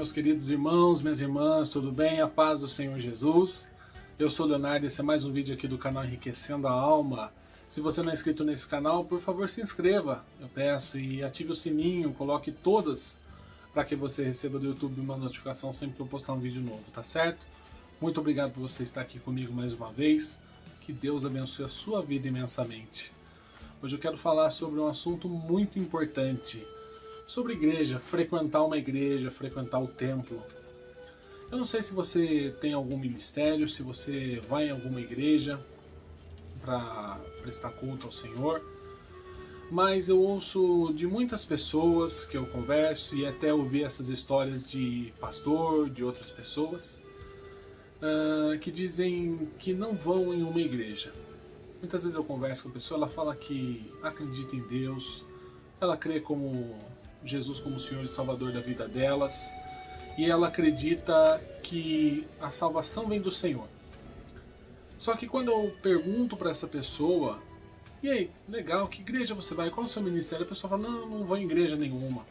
meus queridos irmãos, minhas irmãs, tudo bem? A paz do Senhor Jesus. Eu sou o Leonardo, esse é mais um vídeo aqui do canal Enriquecendo a Alma. Se você não é inscrito nesse canal, por favor se inscreva, eu peço, e ative o sininho, coloque todas, para que você receba do YouTube uma notificação sempre que eu postar um vídeo novo, tá certo? Muito obrigado por você estar aqui comigo mais uma vez. Que Deus abençoe a sua vida imensamente. Hoje eu quero falar sobre um assunto muito importante. Sobre igreja, frequentar uma igreja, frequentar o templo. Eu não sei se você tem algum ministério, se você vai em alguma igreja para prestar culto ao Senhor, mas eu ouço de muitas pessoas que eu converso e até ouvi essas histórias de pastor, de outras pessoas, que dizem que não vão em uma igreja. Muitas vezes eu converso com a pessoa, ela fala que acredita em Deus, ela crê como Jesus como o Senhor e Salvador da vida delas, e ela acredita que a salvação vem do Senhor. Só que quando eu pergunto para essa pessoa, e aí, legal, que igreja você vai? Qual é o seu ministério? A pessoa fala, não vou em igreja nenhuma,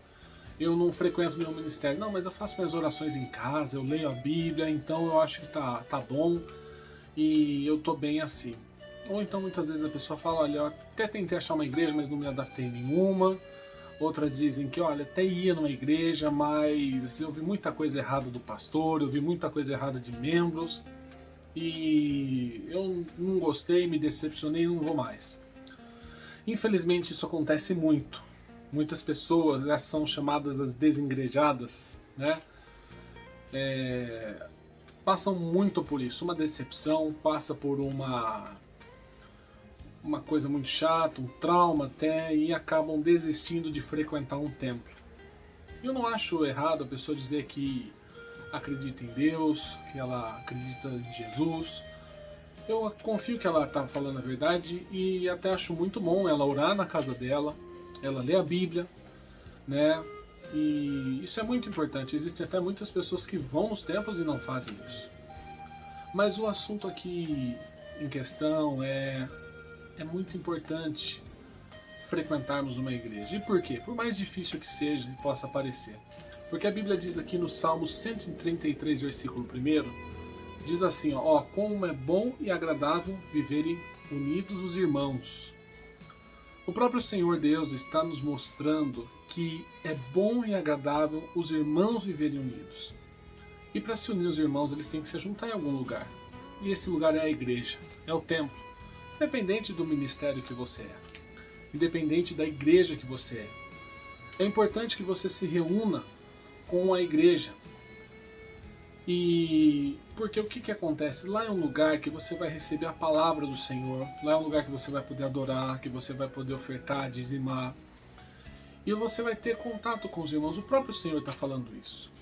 eu não frequento nenhum ministério. Não, mas eu faço minhas orações em casa, eu leio a Bíblia, então eu acho que tá bom e eu tô bem assim. Ou então muitas vezes a pessoa fala, olha, eu até tentei achar uma igreja, mas não me adaptei em nenhuma. Outras dizem que, olha, até ia numa igreja, mas eu vi muita coisa errada do pastor, eu vi muita coisa errada de membros, e eu não gostei, me decepcionei e não vou mais. Infelizmente isso acontece muito. Muitas pessoas já são chamadas as desengrejadas, né? Passam muito por isso, uma decepção, passa por uma coisa muito chata, um trauma até, e acabam desistindo de frequentar um templo. Eu não acho errado a pessoa dizer que acredita em Deus, que ela acredita em Jesus. Eu confio que ela está falando a verdade e até acho muito bom ela orar na casa dela, ela ler a Bíblia, né? E isso é muito importante. Existem até muitas pessoas que vão nos templos e não fazem isso. Mas o assunto aqui em questão é muito importante frequentarmos uma igreja. E por quê? Por mais difícil que seja e possa parecer. Porque a Bíblia diz aqui no Salmo 133, versículo 1, diz assim, ó, como é bom e agradável viverem unidos os irmãos. O próprio Senhor Deus está nos mostrando que é bom e agradável os irmãos viverem unidos. E para se unir os irmãos, eles têm que se juntar em algum lugar. E esse lugar é a igreja, é o templo. Independente do ministério que você é, independente da igreja que você é importante que você se reúna com a igreja. E porque o que acontece? Lá é um lugar que você vai receber a palavra do Senhor, lá é um lugar que você vai poder adorar, que você vai poder ofertar, dizimar, e você vai ter contato com os irmãos. O próprio Senhor está falando isso.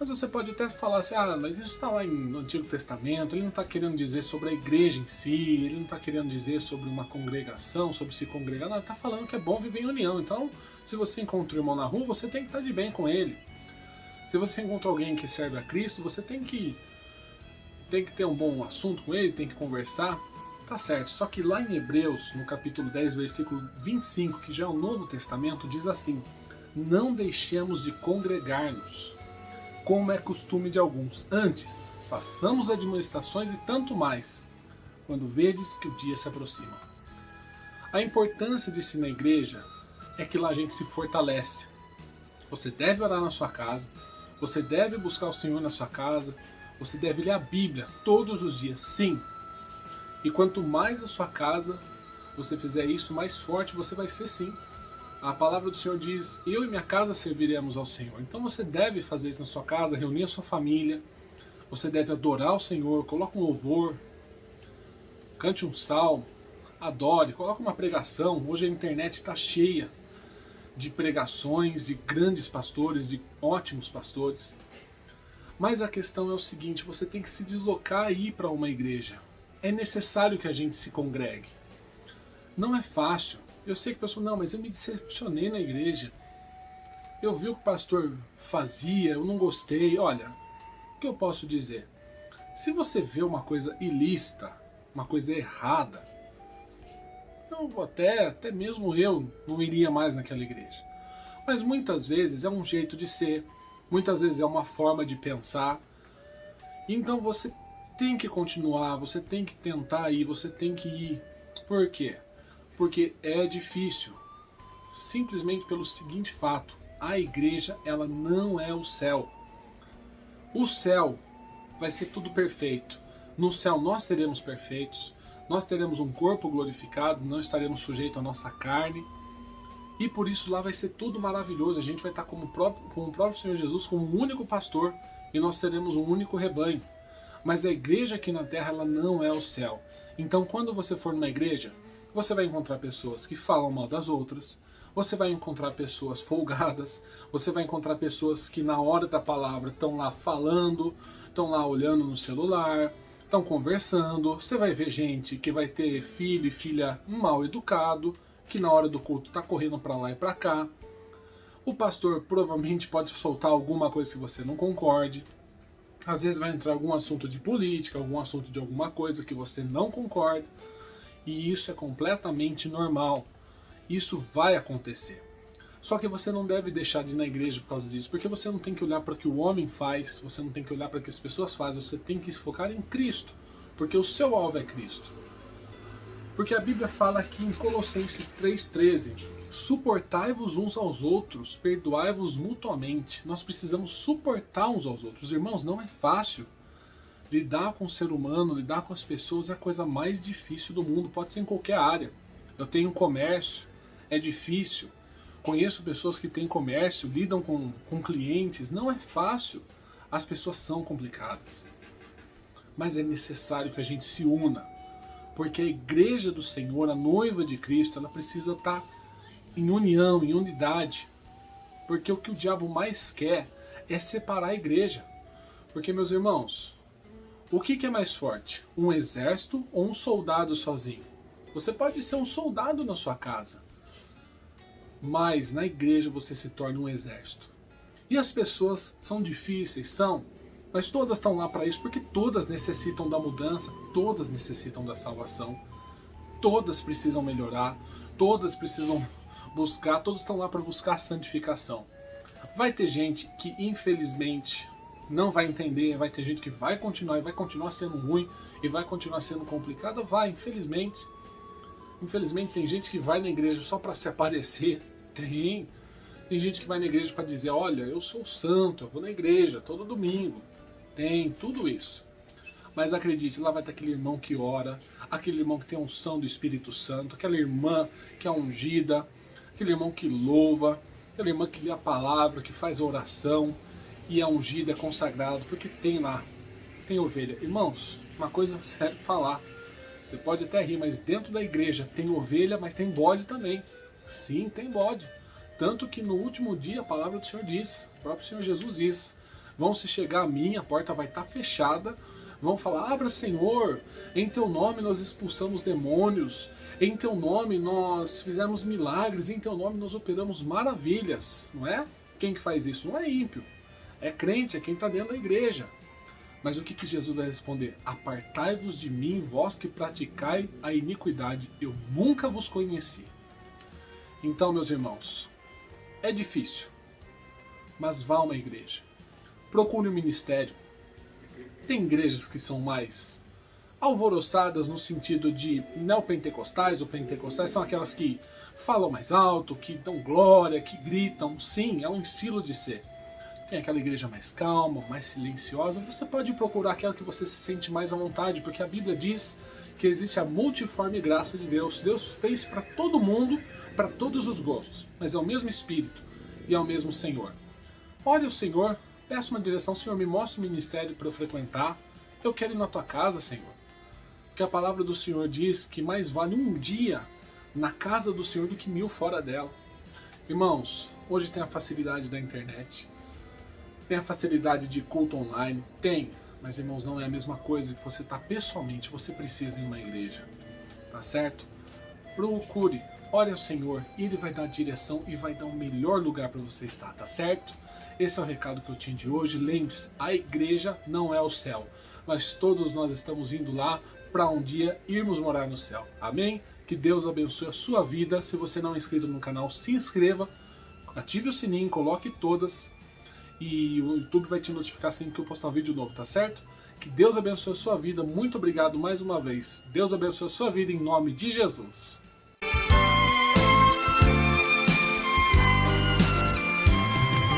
Mas você pode até falar assim, mas isso está lá no Antigo Testamento, ele não está querendo dizer sobre a igreja em si, ele não está querendo dizer sobre uma congregação, sobre se congregar, não, ele está falando que é bom viver em união. Então, se você encontra um irmão na rua, você tem que estar de bem com ele. Se você encontra alguém que serve a Cristo, você tem que ter um bom assunto com ele, tem que conversar, tá certo. Só que lá em Hebreus, no capítulo 10, versículo 25, que já é o Novo Testamento, diz assim, não deixemos de congregar-nos, como é costume de alguns. Antes, façamos admoestações e tanto mais, quando vedes que o dia se aproxima. A importância de se ir na igreja é que lá a gente se fortalece. Você deve orar na sua casa, você deve buscar o Senhor na sua casa, você deve ler a Bíblia todos os dias, sim. E quanto mais a sua casa você fizer isso, mais forte você vai ser, sim. A palavra do Senhor diz, eu e minha casa serviremos ao Senhor. Então você deve fazer isso na sua casa, reunir a sua família, você deve adorar o Senhor, coloque um louvor, cante um salmo, adore, coloque uma pregação. Hoje a internet está cheia de pregações, de grandes pastores, de ótimos pastores. Mas a questão é o seguinte, você tem que se deslocar e ir para uma igreja. É necessário que a gente se congregue. Não é fácil. Eu sei que a pessoa, não, mas eu me decepcionei na igreja. Eu vi o que o pastor fazia, eu não gostei. Olha, o que eu posso dizer? Se você vê uma coisa ilícita, uma coisa errada, até mesmo eu não iria mais naquela igreja. Mas muitas vezes é um jeito de ser, muitas vezes é uma forma de pensar. Então você tem que continuar, você tem que tentar ir, você tem que ir. Por quê? Porque é difícil. Simplesmente pelo seguinte fato: a igreja, ela não é o céu. O céu vai ser tudo perfeito. No céu nós seremos perfeitos, nós teremos um corpo glorificado, não estaremos sujeitos à nossa carne. E por isso lá vai ser tudo maravilhoso. A gente vai estar como o próprio Senhor Jesus, como um único pastor, e nós teremos um único rebanho. Mas a igreja aqui na terra, ela não é o céu. Então quando você for numa igreja, você vai encontrar pessoas que falam mal das outras, você vai encontrar pessoas folgadas, você vai encontrar pessoas que na hora da palavra estão lá falando, estão lá olhando no celular, estão conversando. Você vai ver gente que vai ter filho e filha mal educado, que na hora do culto está correndo para lá e para cá. O pastor provavelmente pode soltar alguma coisa que você não concorde. Às vezes vai entrar algum assunto de política, algum assunto de alguma coisa que você não concorda. E isso é completamente normal. Isso vai acontecer. Só que você não deve deixar de ir na igreja por causa disso, porque você não tem que olhar para o que o homem faz, você não tem que olhar para o que as pessoas fazem, você tem que se focar em Cristo, porque o seu alvo é Cristo. Porque a Bíblia fala aqui em Colossenses 3,13: suportai-vos uns aos outros, perdoai-vos mutuamente. Nós precisamos suportar uns aos outros. Irmãos, não é fácil. Lidar com o ser humano, lidar com as pessoas é a coisa mais difícil do mundo, pode ser em qualquer área. Eu tenho comércio, é difícil. Conheço pessoas que têm comércio, lidam com clientes, não é fácil. As pessoas são complicadas. Mas é necessário que a gente se una. Porque a igreja do Senhor, a noiva de Cristo, ela precisa estar em união, em unidade. Porque o que o diabo mais quer é separar a igreja. Porque, meus irmãos, o que é mais forte? Um exército ou um soldado sozinho? Você pode ser um soldado na sua casa, mas na igreja você se torna um exército. E as pessoas são difíceis, são, mas todas estão lá para isso, porque todas necessitam da mudança, todas necessitam da salvação, todas precisam melhorar, todas precisam buscar, todos estão lá para buscar a santificação. Vai ter gente que infelizmente não vai entender, vai ter gente que vai continuar e vai continuar sendo ruim e vai continuar sendo complicado, vai, infelizmente. Infelizmente tem gente que vai na igreja só para se aparecer, tem gente que vai na igreja para dizer, olha, eu sou santo, eu vou na igreja todo domingo, tem tudo isso. Mas acredite, lá vai ter aquele irmão que ora, aquele irmão que tem a unção do Espírito Santo, aquela irmã que é ungida, aquele irmão que louva, aquela irmã que lê a palavra, que faz a oração, e é ungido, é consagrado, porque tem lá, tem ovelha. Irmãos, uma coisa séria pra falar, você pode até rir, mas dentro da igreja tem ovelha, mas tem bode também. Sim, tem bode. Tanto que no último dia a palavra do Senhor diz, o próprio Senhor Jesus diz, vão se chegar a mim, a porta vai estar fechada, vão falar, abra Senhor, em teu nome nós expulsamos demônios, em teu nome nós fizemos milagres, em teu nome nós operamos maravilhas, não é? Quem que faz isso? Não é ímpio. É crente, é quem está dentro da igreja. Mas o que Jesus vai responder? Apartai-vos de mim, vós que praticai a iniquidade, eu nunca vos conheci. Então, meus irmãos, é difícil, mas vá a uma igreja. Procure um ministério. Tem igrejas que são mais alvoroçadas no sentido de neopentecostais ou pentecostais, são aquelas que falam mais alto, que dão glória, que gritam. Sim, é um estilo de ser. Tem aquela igreja mais calma, mais silenciosa. Você pode procurar aquela que você se sente mais à vontade, porque a Bíblia diz que existe a multiforme graça de Deus. Deus fez para todo mundo, para todos os gostos, mas é o mesmo Espírito e é o mesmo Senhor. Ore ao Senhor, peça uma direção, Senhor, me mostra o ministério para eu frequentar. Eu quero ir na tua casa, Senhor. Porque a palavra do Senhor diz que mais vale um dia na casa do Senhor do que 1000 fora dela. Irmãos, hoje tem a facilidade da internet. Tem a facilidade de culto online? Tem. Mas, irmãos, não é a mesma coisa que você está pessoalmente. Você precisa ir em uma igreja. Tá certo? Procure. Ore ao Senhor. Ele vai dar direção e vai dar o melhor lugar para você estar. Tá certo? Esse é o recado que eu tinha de hoje. Lembre-se, a igreja não é o céu. Mas todos nós estamos indo lá para um dia irmos morar no céu. Amém? Que Deus abençoe a sua vida. Se você não é inscrito no canal, se inscreva. Ative o sininho, coloque todas. e o YouTube vai te notificar sempre que eu postar um vídeo novo, tá certo? Que Deus abençoe a sua vida, muito obrigado mais uma vez. Deus abençoe a sua vida em nome de Jesus.